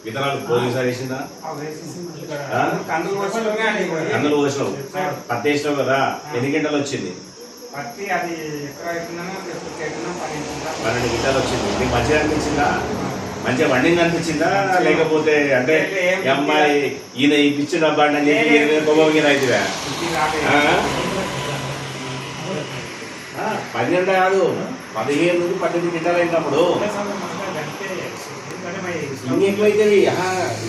విత్తనాలు పోయినసారి వేసిందా? కందులు పోసినావు, పత్తి వేసినావు కదా, ఎన్ని గంటలు వచ్చింది? పత్తి అది 12 గింటలు వచ్చింది. నీకు మంచిగా అనిపించిందా? మంచిగా వండింగ్ అనిపించిందా? లేకపోతే అంటే అమ్మాయి ఈయన ఇప్పించిన బండి అని చెప్పి గొప్ప అవుతుందా? 12 కాదు, 15 నుండి 18 గింటలు అయినప్పుడు ఇంకెక్కువైతుంది.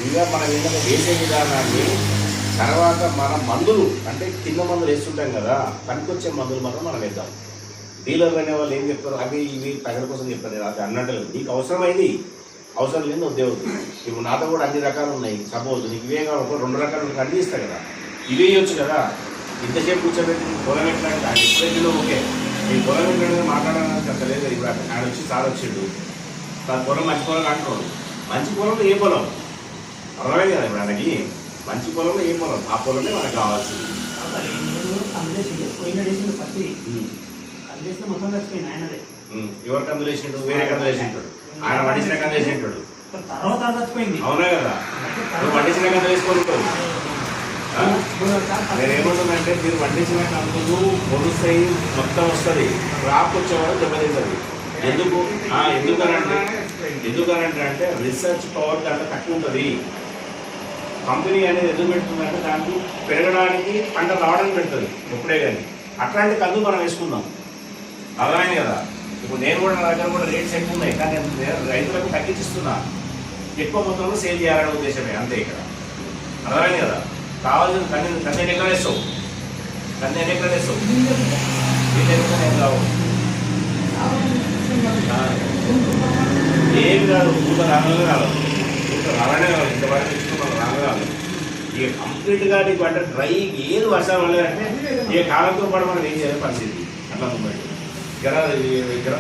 ఇంకా మనం ఏంటంటే వేసే విధానాన్ని తర్వాత మన మందులు అంటే కింద మందులు వేస్తుంటాం కదా, పనికొచ్చే మందులు మాత్రం మనం వేద్దాం. డీలర్ అనే వాళ్ళు ఏం చెప్తారు, అవి ఇవి ప్రజల కోసం చెప్తారు. అది అన్నట్టు నీకు అవసరమైంది, అవసరం లేదు ఉద్యోగం. ఇప్పుడు నాతో కూడా అన్ని రకాలు ఉన్నాయి. సపోజ్ నీకు ఇవే కావాలి, 2 రకాలు అన్ని ఇస్తాయి కదా, ఇవే ఇవ్వచ్చు కదా. ఇంతసేపు కూర్చోబెట్టి పొలం ఎట్లాంటి ఆయన ఎప్పుడైతే ఓకే, నీ పొలం ఎట్లా మాట్లాడాలని చెప్పలేదు. ఇప్పుడు ఆయన వచ్చి సార్ వచ్చిండు, తన పొలం మంచి పొలం అంటున్నాడు. మంచి పొలంలో ఏ పొలం అర్థమైంది కదా. ఇప్పుడు ఆయనకి మంచి పొలంలో ఏ పొలం, ఆ పొలమే మనకు కావాల్సింది. ఎవరు కందులు వేసిండు? వేరే కందులు వేసింటాడు, ఆయన వండించిన కందులు వేసింటాడు. అవునా కదా, నువ్వు వండించిన కందులు వేసుకుంటావు. నేనేమంటుందంటే మీరు వండించిన కందులు పొడుస్తాయి, మొత్తం వస్తుంది, క్రాప్ వచ్చేవాడు దెబ్బతింటుంది. ఎందుకనంటే అంటే రీసెర్చ్ పవర్ దాంట్లో తక్కువ ఉంటుంది. కంపెనీ అనేది ఎందుకు పెడుతుందంటే దానికి పెరగడానికి, పంట రావడానికి పెడుతుంది ఎప్పుడే కానీ. అట్లాంటి కందులు మనం వేసుకుందాం, అర్థమైంది కదా. ఇప్పుడు నేను కూడా నా దగ్గర కూడా రేట్స్ ఎక్కువ ఉన్నాయి, కానీ నేను రైతులకు తగ్గించిస్తున్నా, ఎక్కువ మొత్తంలో సేల్ చేయాలనే ఉద్దేశమే అంతే. ఇక్కడ అర్థమైంది కదా. కావాల్సిన కంది ఎక్కడ వేస్తావు, కంది ఎక్కడ వేస్తావు, నేను రావు ఏమి కాదు, ఊట రాగానే రావాలి, ఊట రాగానే రావాలి. ఇంతవరకు తెచ్చుకున్నాం రాగా రావాలి. ఇక కంప్లీట్గా నీకు అంటే డ్రై ఏది వర్షాలు పడలేదంటే ఇక కాలంతో పాటు మనం ఏం చేయాలి పరిస్థితి అట్లా ఉంది. ఇక్కడ